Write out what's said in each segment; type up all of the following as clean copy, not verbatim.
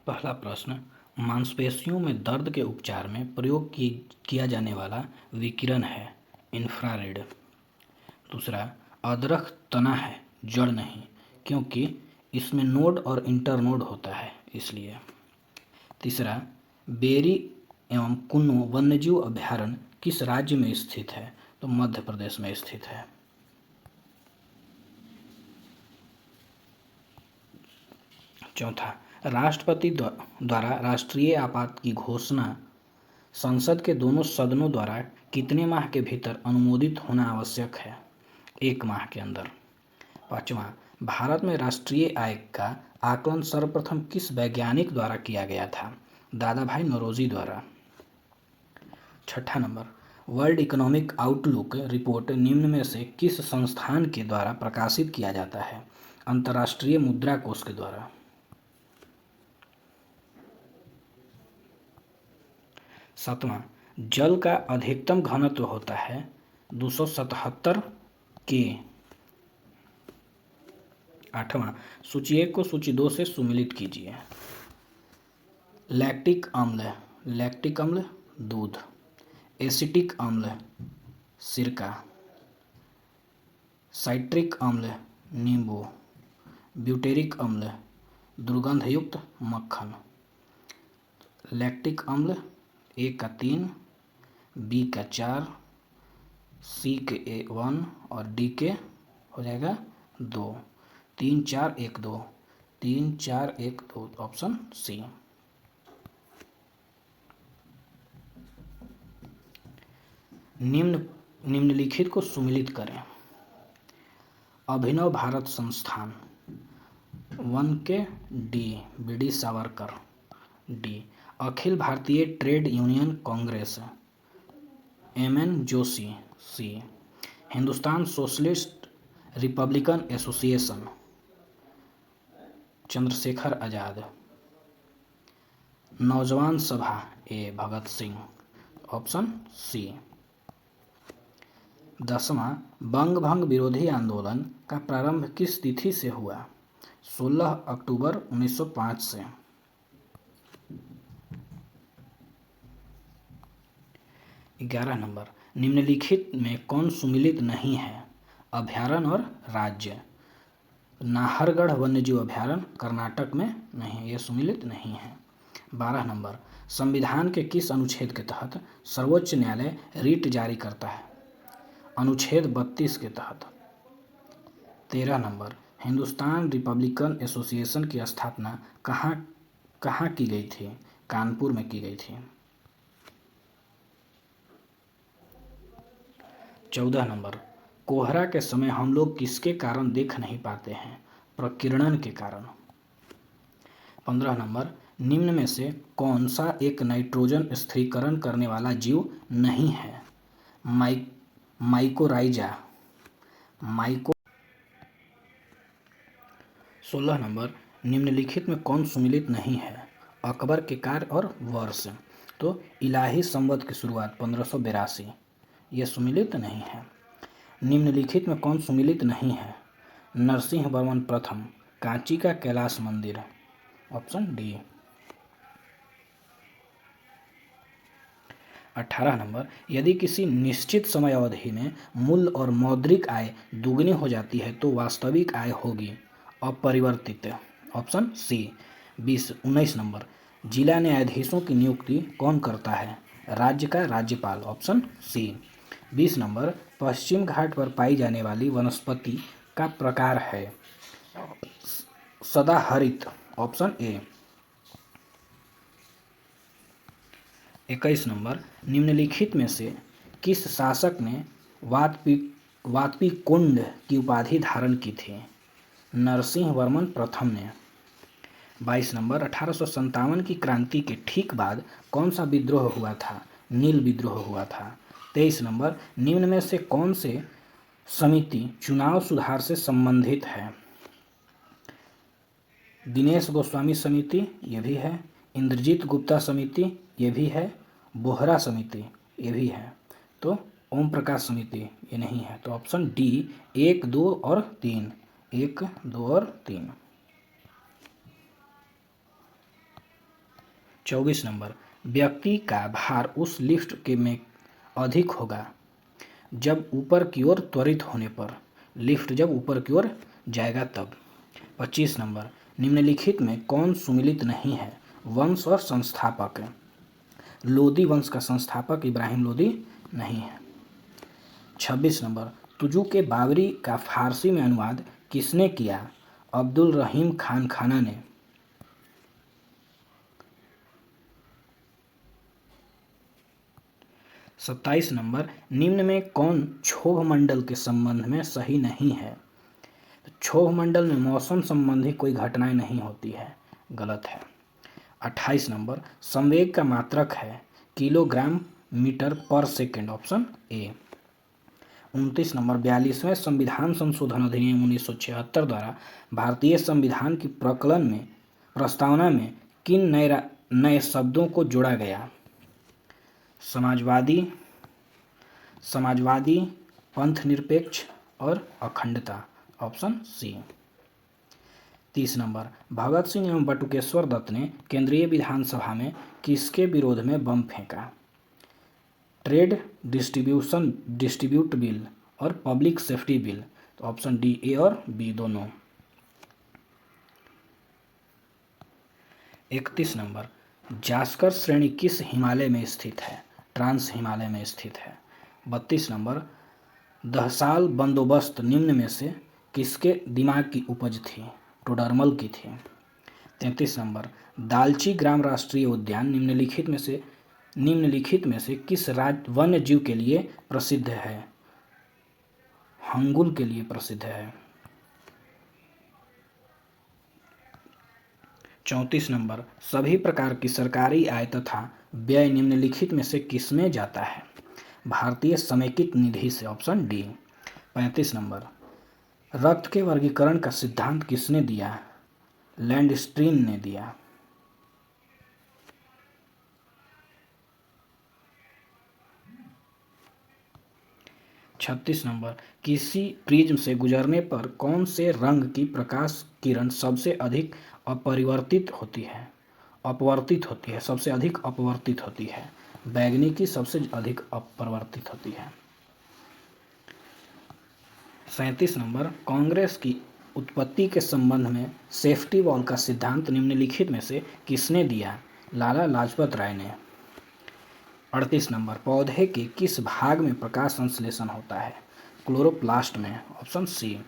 पहला प्रश्न, मांसपेशियों में दर्द के उपचार में प्रयोग किया जाने वाला विकिरण है इंफ्रारेड। दूसरा, अदरक तना है, जड़ नहीं, क्योंकि इसमें नोड और इंटरनोड होता है इसलिए। तीसरा, बेरी एवं कुन्नो वन्यजीव अभयारण्य किस राज्य में स्थित है? तो मध्य प्रदेश में स्थित है। चौथा, राष्ट्रपति द्वारा राष्ट्रीय आपात की घोषणा संसद के दोनों सदनों द्वारा कितने माह के भीतर अनुमोदित होना आवश्यक है? 1 माह के अंदर। पांचवा, भारत में राष्ट्रीय आय का आकलन सर्वप्रथम किस वैज्ञानिक द्वारा किया गया था? दादा भाई नौरोजी द्वारा। छठा number, world economic outlook report निम्न में से किस संस्थान के द्वारा प्रकाशित किया जाता है? अंतर्राष्ट्रीय मुद्रा कोष के द्वारा। सातवां, जल का अधिकतम घनत्व होता है 277 के। आठवां, सूची 1 को सूची 2 से सुमिलित कीजिए। लैक्टिक अम्ल दूध, एसिटिक अम्ल सिरका, साइट्रिक अम्ल नींबू, ब्यूटेरिक अम्ल दुर्गंधयुक्त मक्खन। लैक्टिक अम्ल ए का 3, बी का 4, सी के 1 और डी के हो जाएगा 2। 3 4 1 2, 3 4 1 2, ऑप्शन सी। निम्नलिखित को सुमिलित करें। अभिनव भारत संस्थान 1 के D, V D. Savarkar. D, Akhil Bharatiya Trade Union Congress M.N. Joshi. C, Hindustan Socialist Republican Association Chandrashekhar Azad. Naujawan Sabha ए, भगत सिंह, ऑप्शन सी। 10वां, बंग भंग विरोधी आंदोलन का प्रारंभ किस तिथि से हुआ? 16 अक्टूबर 1905 से। 11 नंबर, निम्नलिखित में कौन सुमिलित नहीं है? अभयारण्य और राज्य। नाहरगढ़ वन्यजीव अभयारण्य कर्नाटक में नहीं है, यह सुमिलित नहीं है। 12 नंबर, संविधान के किस अनुच्छेद के तहत सर्वोच्च न्यायालय रिट जारी करता है? अनुच्छेद 32 के तहत। 13 नंबर, हिंदुस्तान रिपब्लिकन एसोसिएशन की स्थापना कहाँ की गई थी? कानपुर में की गई थी। 14 नंबर, कोहरा के समय हम लोग किसके कारण देख नहीं पाते हैं? प्रकीर्णन के कारण। 15 नंबर, निम्न में से कौन सा एक नाइट्रोजन स्थिरीकरण करने वाला जीव नहीं है? माइकोराइजा। 16 नंबर, निम्नलिखित में कौन सुमिलित नहीं है? अकबर के कार्य और वर्ष। तो इलाही संवत की शुरुआत 1582, यह सुमिलित नहीं है। निम्नलिखित में कौन सुमिलित नहीं है? नरसिंह वर्मन प्रथम, कांची का कैलाश मंदिर, ऑप्शन डी। 18 नंबर, यदि किसी निश्चित समय अवधि में मूल्य और मौद्रिक आय दुगनी हो जाती है तो वास्तविक आय होगी अपरिवर्तित, ऑप्शन सी। 19 नंबर, जिला न्यायाधीशों की नियुक्ति कौन करता है? राज्य का राज्यपाल, ऑप्शन सी। 20 नंबर, पश्चिम घाट पर पाई जाने वाली वनस्पति का प्रकार है सदाहरित, ऑप्शन ए। 21 नंबर, निम्नलिखित में से किस शासक ने वातपीकुंड की उपाधि धारण की थी? नरसिंह वर्मन प्रथम ने। 22 नंबर, 1857 की क्रांति के ठीक बाद कौन सा विद्रोह हुआ था? नील विद्रोह हुआ था। 23 नंबर, निम्न में से कौन से समिति चुनाव सुधार से संबंधित है? दिनेश गोस्वामी समिति, ये भी है। इंद्रजीत गुप्ता समिति, ये भी है। बोहरा समिति, ये भी है। तो ओम प्रकाश समिति ये नहीं है, तो ऑप्शन डी 1, 2 और 3, 1, 2 और 3। 24 नंबर, व्यक्ति का भार उस लिफ्ट के में अधिक होगा जब ऊपर की ओर त्वरित होने पर, लिफ्ट जब ऊपर की ओर जाएगा तब। 25 नंबर, निम्नलिखित में कौन सुमिलित नहीं है? वंश और संस्थापक। लोदी वंश का संस्थापक इब्राहिम लोदी नहीं है। 26 नंबर, तुजु के बाबरी का फारसी में अनुवाद किसने किया? अब्दुल रहीम खान खाना ने। 27 नंबर, निम्न में कौन क्षोभ मंडल के संबंध में सही नहीं है? क्षोभ मंडल में मौसम संबंधी कोई घटनाएं नहीं होती है, गलत है। 28 नंबर, संवेग का मात्रक है किलोग्राम मीटर पर सेकेंड, ऑप्शन ए। 29 नंबर, 42वें संविधान संशोधन अधिनियम 1976 द्वारा भारतीय संविधान की प्रस्तावना में किन नए शब्दों को जोड़ा गया? समाजवादी, पंथ निरपेक्ष और अखंडता, option C. 30 number, Bhagat Singh एवं बटुकेश्वर दत्त ने केंद्रीय विधानसभा में किसके विरोध में बम फेंका? ट्रेड डिस्ट्रीब्यूट बिल और पब्लिक सेफ्टी बिल, तो ऑप्शन डी, ए और बी दोनों। 31 नंबर, जास्कर श्रेणी किस हिमालय में स्थित है? ट्रांस हिमालय में स्थित है। 32 नंबर, दहसाल बंदोबस्त निम्न में से किसके दिमाग की उपज थी? टोडरमल की थी। 33 नंबर, दालची ग्राम राष्ट्रीय उद्यान निम्नलिखित में से किस वन्य जीव के लिए प्रसिद्ध है? हंगुल के लिए प्रसिद्ध है। 34 नंबर, सभी प्रकार की सरकारी आय तथा व्यय निम्नलिखित में से किसमें जाता है? भारतीय समेकित निधि से, ऑप्शन डी। 35 नंबर, रक्त के वर्गीकरण का सिद्धांत किसने दिया? लैंडस्ट्रीन ने दिया। 36 नंबर, किसी प्रिज्म से गुजरने पर कौन से रंग की प्रकाश किरण सबसे अधिक अपरिवर्तित होती है? सबसे अधिक अपवर्तित होती है। बैगनी की सबसे अधिक अपरिवर्तित होती है। 37 नंबर, कांग्रेस की उत्पत्ति के संबंध में सेफ्टी वॉल का सिद्धांत निम्नलिखित में से किसने दिया? लाला लाजपत राय ने। 38 नंबर, पौधे के किस भाग में प्रकाश संश्लेषण होता है? क्लोरोप्लास्ट में, ऑप्शन सी।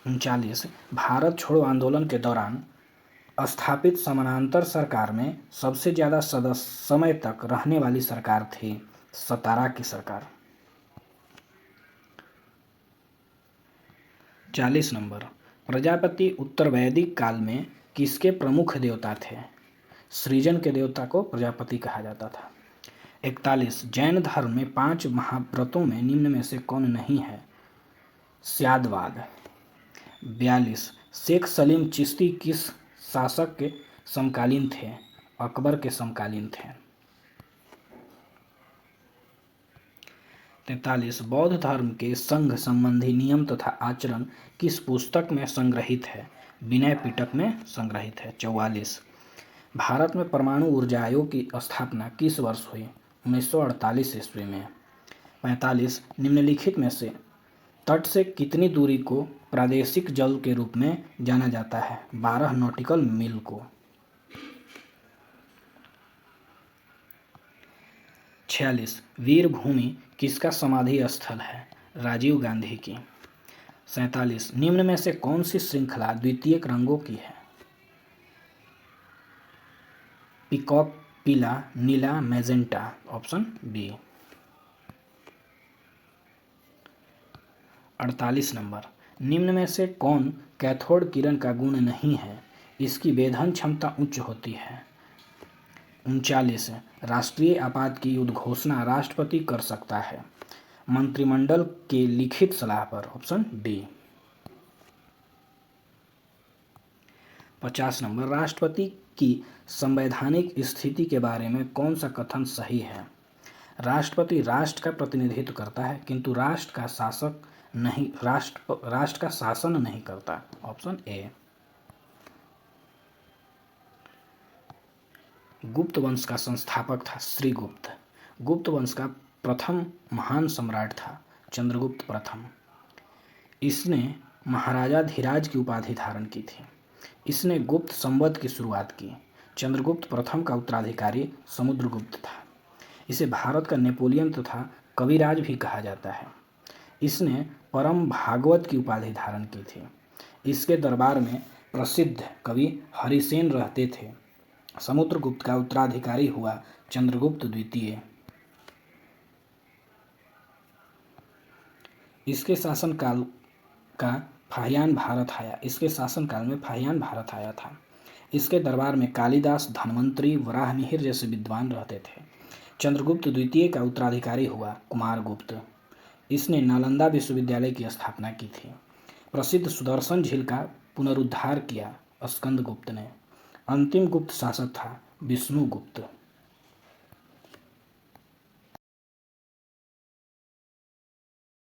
39, भारत छोड़ो आंदोलन के दौरान स्थापित समानांतर सरकार में सबसे ज्यादा समय तक रहने वाली सरकार थी सतारा की सरकार। 40 नंबर, प्रजापति उत्तर वैदिक काल में किसके प्रमुख देवता थे? सृजन के देवता को प्रजापति कहा जाता था। 41, जैन धर्म में 5 महाव्रतों में निम्न में से कौन नहीं है? स्यादवाद। 42, शेख सलीम चिश्ती किस शासक के समकालीन थे? अकबर के समकालीन थे। 43, बौद्ध धर्म के संघ संबंधी नियम तथा आचरण किस पुस्तक में संग्रहित है? विनय पिटक में संग्रहित है। 44, भारत में परमाणु ऊर्जा आयोग की स्थापना किस वर्ष हुई? 1948 ईस्वी में। 45, निम्नलिखित में से तट से कितनी दूरी को प्रादेशिक जल के रूप में जाना जाता है? 12 नॉटिकल मील को। 46, वीरभूमि किसका समाधि स्थल है? राजीव गांधी की। 47, निम्न में से कौन सी श्रृंखला द्वितीयक रंगों की है? पीकॉक, पीला, नीला, मैजेंटा, ऑप्शन बी। 48 नंबर, निम्न में से कौन कैथोड किरण का गुण नहीं है? इसकी वेधन क्षमता उच्च होती है। 39, राष्ट्रीय आपात की उद्घोषणा राष्ट्रपति कर सकता है मंत्रिमंडल के लिखित सलाह पर, ऑप्शन डी। 50 नंबर, राष्ट्रपति की संवैधानिक स्थिति के बारे में कौन सा कथन सही है? राष्ट्रपति राष्ट्र का प्रतिनिधित्व करता है किंतु राष्ट्र का शासन नहीं करता, ऑप्शन ए। गुप्त वंश का संस्थापक था श्रीगुप्त। गुप्त वंश का प्रथम महान सम्राट था चंद्रगुप्त प्रथम। इसने महाराजा धीराज की उपाधि धारण की थी। इसने गुप्त संवत की शुरुआत की। चंद्रगुप्त प्रथम का उत्तराधिकारी समुद्रगुप्त था। इसे भारत का नेपोलियन तथा कविराज भी कहा जाता है। इसने परम भागवत की उपाधि धारण की थी। इसके दरबार में प्रसिद्ध कवि हरिसेन रहते थे। समुद्रगुप्त का उत्तराधिकारी हुआ चंद्रगुप्त द्वितीय। इसके शासनकाल में फाहियान भारत आया था। इसके दरबार में कालिदास, धन्वंतरी, वराहमिहिर जैसे विद्वान रहते थे। चंद्रगुप्त द्वितीय का उत्तराधिकारी हुआ कुमारगुप्त। इसने नालंदा विश्वविद्यालय की स्थापना की थी। प्रसिद्ध सुदर्शन झील का पुनरुद्धार किया स्कंदगुप्त ने। अंतिम गुप्त शासक था विष्णुगुप्त।